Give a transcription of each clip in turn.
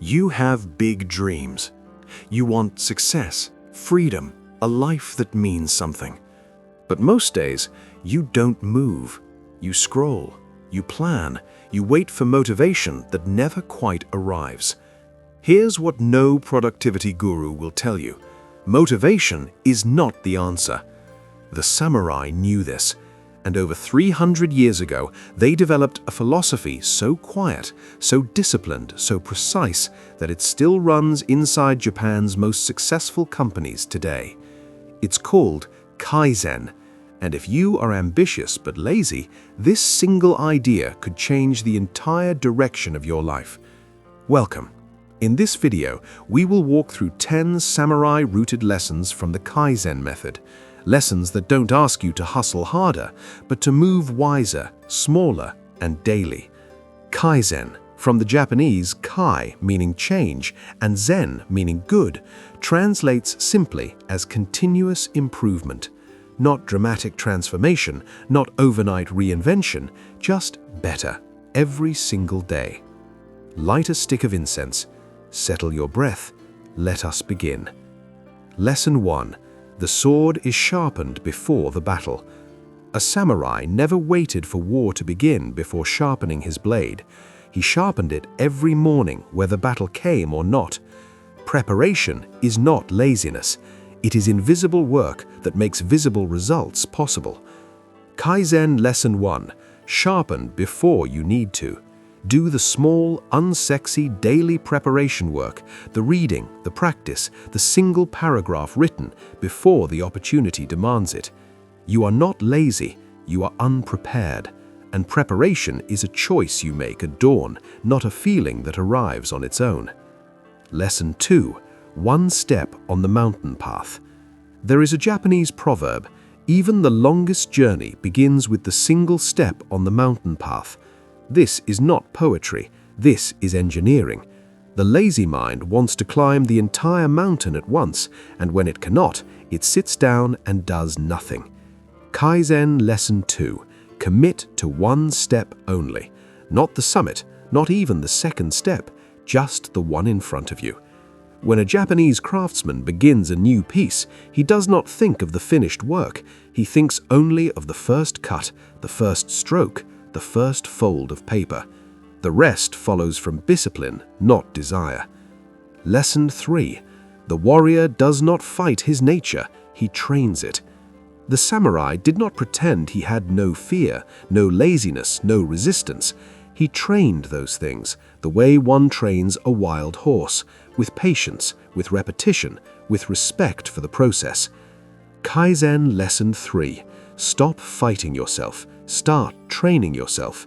You have big dreams. You want success, freedom, a life that means something. But most days, you don't move. You scroll, you plan, you wait for motivation that never quite arrives. Here's what no productivity guru will tell you. Motivation is not the answer. The samurai knew this, and over 300 years ago, they developed a philosophy so quiet, so disciplined, so precise that it still runs inside Japan's most successful companies today. It's called Kaizen, and if you are ambitious but lazy, this single idea could change the entire direction of your life. Welcome. In this video, we will walk through 10 samurai-rooted lessons from the Kaizen method. Lessons that don't ask you to hustle harder, but to move wiser, smaller, and daily. Kaizen, from the Japanese kai meaning change and zen meaning good, translates simply as continuous improvement. Not dramatic transformation, not overnight reinvention, just better every single day. Light a stick of incense, settle your breath, let us begin. Lesson 1. The sword is sharpened before the battle. A samurai never waited for war to begin before sharpening his blade. He sharpened it every morning, whether battle came or not. Preparation is not laziness. It is invisible work that makes visible results possible. Kaizen Lesson 1. Sharpen before you need to. Do the small, unsexy daily preparation work, the reading, the practice, the single paragraph written before the opportunity demands it. You are not lazy, you are unprepared, and preparation is a choice you make at dawn, not a feeling that arrives on its own. Lesson 2. One step on the mountain path. There is a Japanese proverb, even the longest journey begins with the single step on the mountain path. This is not poetry, this is engineering. The lazy mind wants to climb the entire mountain at once, and when it cannot, it sits down and does nothing. Kaizen Lesson 2. Commit to one step only. Not the summit, not even the second step, just the one in front of you. When a Japanese craftsman begins a new piece, he does not think of the finished work. He thinks only of the first cut, the first stroke, the first fold of paper. The rest follows from discipline, not desire. Lesson 3. The warrior does not fight his nature, he trains it. The samurai did not pretend he had no fear, no laziness, no resistance. He trained those things, the way one trains a wild horse, with patience, with repetition, with respect for the process. Kaizen Lesson 3. Stop fighting yourself. Start training yourself.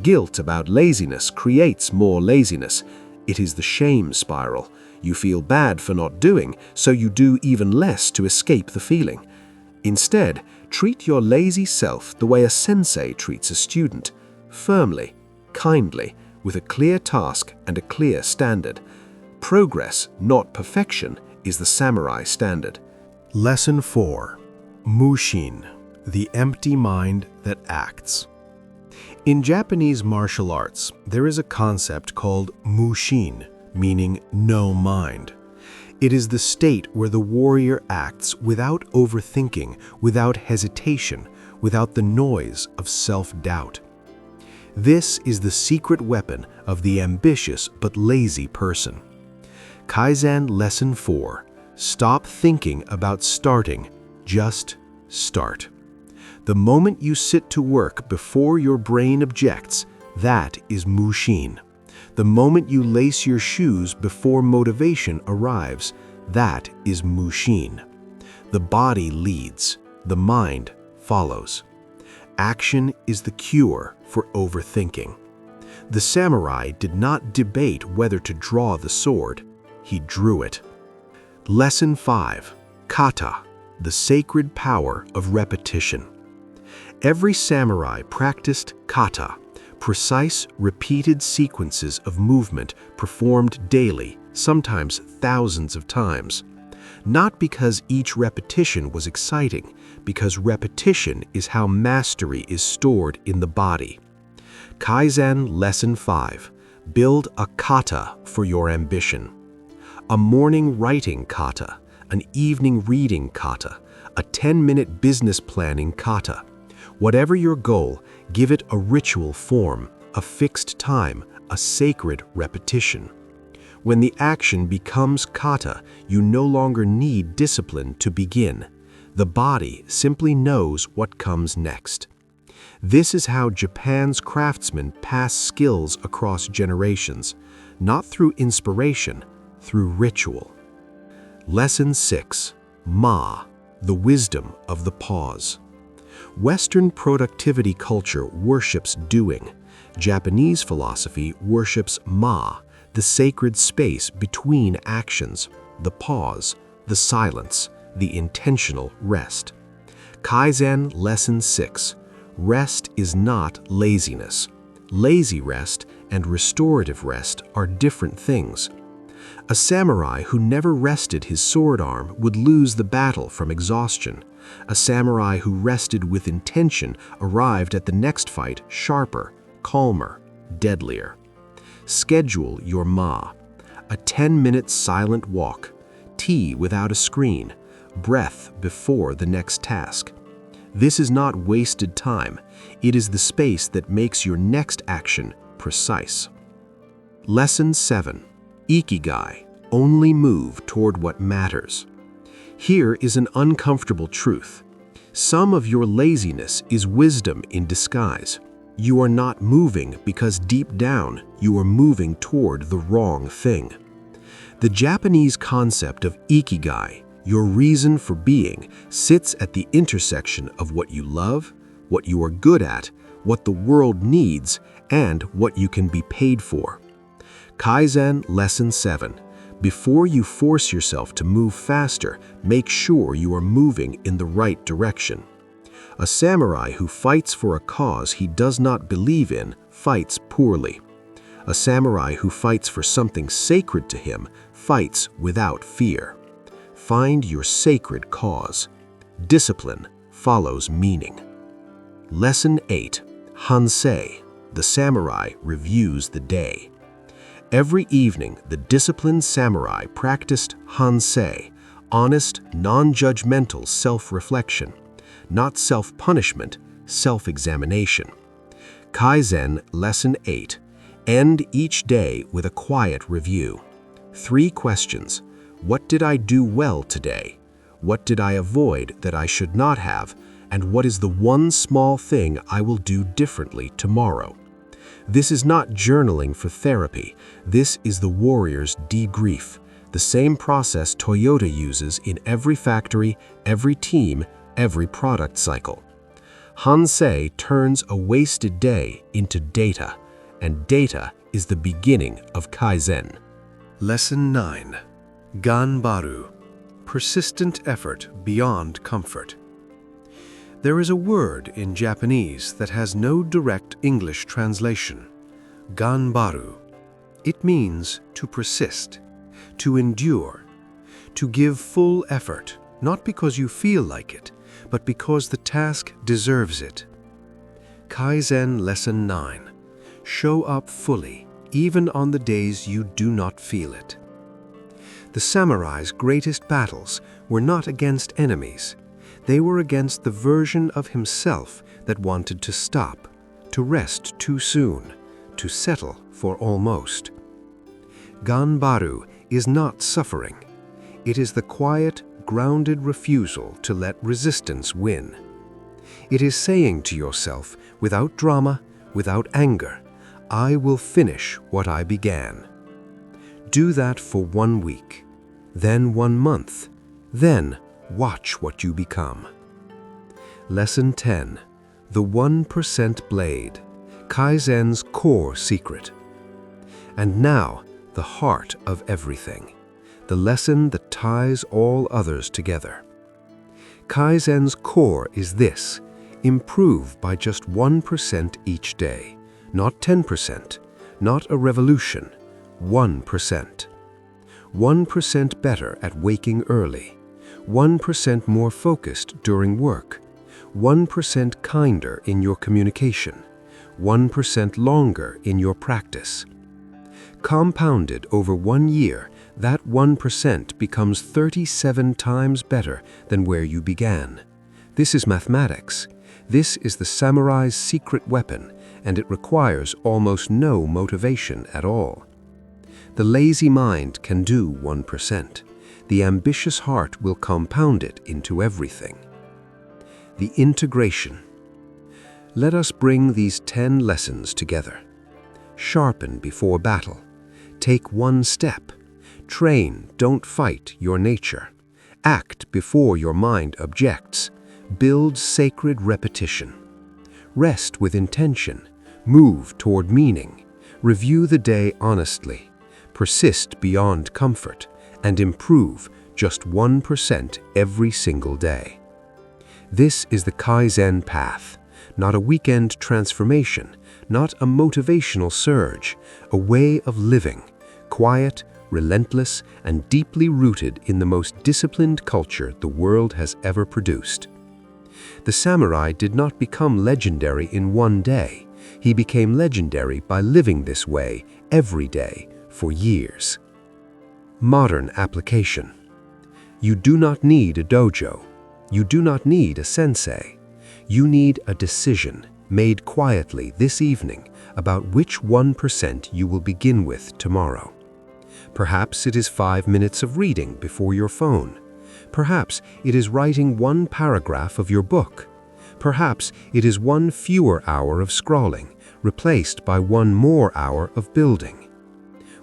Guilt about laziness creates more laziness. It is the shame spiral. You feel bad for not doing, so you do even less to escape the feeling. Instead, treat your lazy self the way a sensei treats a student. Firmly, kindly, with a clear task and a clear standard. Progress, not perfection, is the samurai standard. Lesson 4. Mushin. The empty mind that acts. In Japanese martial arts, there is a concept called mushin, meaning no mind. It is the state where the warrior acts without overthinking, without hesitation, without the noise of self-doubt. This is the secret weapon of the ambitious but lazy person. Kaizen Lesson 4. Stop thinking about starting, just start. The moment you sit to work before your brain objects, that is mushin. The moment you lace your shoes before motivation arrives, that is mushin. The body leads, the mind follows. Action is the cure for overthinking. The samurai did not debate whether to draw the sword, he drew it. Lesson 5. Kata, the sacred power of repetition. Every samurai practiced kata, precise, repeated sequences of movement performed daily, sometimes thousands of times. Not because each repetition was exciting, because repetition is how mastery is stored in the body. Kaizen Lesson 5. Build a kata for your ambition. A morning writing kata, an evening reading kata, a 10-minute business planning kata. Whatever your goal, give it a ritual form, a fixed time, a sacred repetition. When the action becomes kata, you no longer need discipline to begin. The body simply knows what comes next. This is how Japan's craftsmen pass skills across generations, not through inspiration, through ritual. Lesson 6. Ma, the wisdom of the pause. Western productivity culture worships doing. Japanese philosophy worships ma, the sacred space between actions, the pause, the silence, the intentional rest. Kaizen Lesson 6. Rest is not laziness. Lazy rest and restorative rest are different things. A samurai who never rested his sword arm would lose the battle from exhaustion. A samurai who rested with intention arrived at the next fight sharper, calmer, deadlier. Schedule your ma. A 10-minute silent walk, tea without a screen, breath before the next task. This is not wasted time. It is the space that makes your next action precise. Lesson 7. Ikigai. Only move toward what matters. Here is an uncomfortable truth. Some of your laziness is wisdom in disguise. You are not moving because deep down you are moving toward the wrong thing. The Japanese concept of ikigai, your reason for being, sits at the intersection of what you love, what you are good at, what the world needs, and what you can be paid for. Kaizen Lesson 7. Before you force yourself to move faster, make sure you are moving in the right direction. A samurai who fights for a cause he does not believe in fights poorly. A samurai who fights for something sacred to him fights without fear. Find your sacred cause. Discipline follows meaning. Lesson 8. Hansei. The samurai reviews the day. Every evening, the disciplined samurai practiced hansei, honest, non-judgmental self-reflection, not self-punishment, self-examination. Kaizen Lesson 8. End each day with a quiet review. 3 questions. What did I do well today? What did I avoid that I should not have? And what is the one small thing I will do differently tomorrow? This is not journaling for therapy. This is the warrior's debrief, the same process Toyota uses in every factory, every team, every product cycle. Hansei turns a wasted day into data, and data is the beginning of Kaizen. Lesson 9. Ganbaru. Persistent effort beyond comfort. There is a word in Japanese that has no direct English translation. Ganbaru. It means to persist, to endure, to give full effort, not because you feel like it, but because the task deserves it. Kaizen Lesson 9. Show up fully, even on the days you do not feel it. The samurai's greatest battles were not against enemies. They were against the version of himself that wanted to stop, to rest too soon, to settle for almost. Ganbaru is not suffering. It is the quiet, grounded refusal to let resistance win. It is saying to yourself, without drama, without anger, I will finish what I began. Do that for 1 week, then 1 month, then watch what you become. Lesson 10. The 1% blade. Kaizen's core secret. And now, the heart of everything. The lesson that ties all others together. Kaizen's core is this: improve by just 1% each day. Not 10%, not a revolution, 1%. 1% better at waking early. 1% more focused during work, 1% kinder in your communication, 1% longer in your practice. Compounded over 1 year, that 1% becomes 37 times better than where you began. This is mathematics. This is the samurai's secret weapon, and it requires almost no motivation at all. The lazy mind can do 1%. The ambitious heart will compound it into everything. The integration. Let us bring these 10 lessons together. Sharpen before battle. Take one step. Train, don't fight your nature. Act before your mind objects. Build sacred repetition. Rest with intention. Move toward meaning. Review the day honestly. Persist beyond comfort. And improve just 1% every single day. This is the Kaizen path, not a weekend transformation, not a motivational surge, a way of living, quiet, relentless, and deeply rooted in the most disciplined culture the world has ever produced. The samurai did not become legendary in one day. He became legendary by living this way every day for years. Modern application. You do not need a dojo. You do not need a sensei. You need a decision made quietly this evening about which 1% you will begin with tomorrow. Perhaps it is 5 minutes of reading before your phone. Perhaps it is writing 1 paragraph of your book. Perhaps it is 1 fewer hour of scrolling, replaced by 1 more hour of building.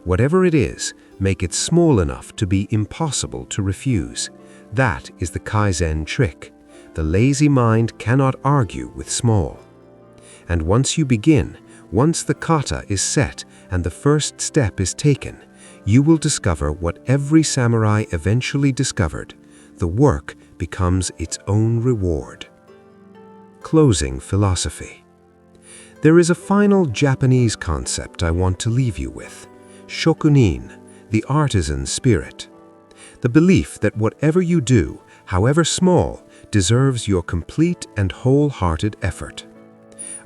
Whatever it is, make it small enough to be impossible to refuse. That is the Kaizen trick. The lazy mind cannot argue with small. And once you begin, once the kata is set and the first step is taken, you will discover what every samurai eventually discovered. The work becomes its own reward. Closing philosophy. There is a final Japanese concept I want to leave you with. Shokunin, the artisan spirit. The belief that whatever you do, however small, deserves your complete and wholehearted effort.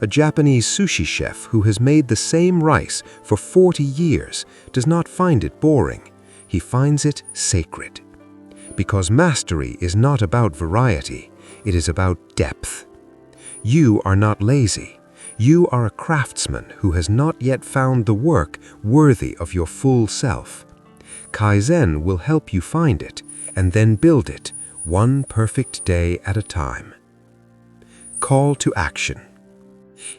A Japanese sushi chef who has made the same rice for 40 years does not find it boring. He finds it sacred. Because mastery is not about variety, it is about depth. You are not lazy. You are a craftsman who has not yet found the work worthy of your full self. Kaizen will help you find it and then build it, one perfect day at a time. Call to action.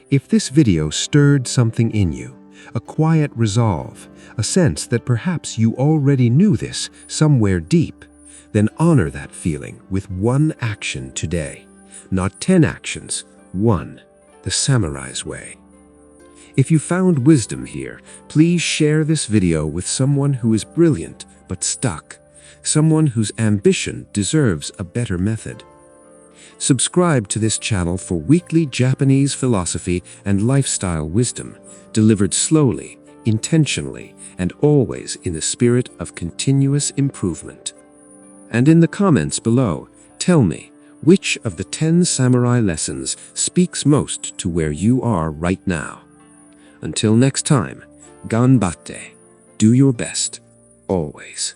If this video stirred something in you, a quiet resolve, a sense that perhaps you already knew this somewhere deep, then honor that feeling with 1 action today. Not 10 actions, 1. The samurai's way. If you found wisdom here, please share this video with someone who is brilliant but stuck, someone whose ambition deserves a better method. Subscribe to this channel for weekly Japanese philosophy and lifestyle wisdom, delivered slowly, intentionally, and always in the spirit of continuous improvement. And in the comments below, tell me, which of the 10 samurai lessons speaks most to where you are right now? Until next time, ganbatte. Do your best, always.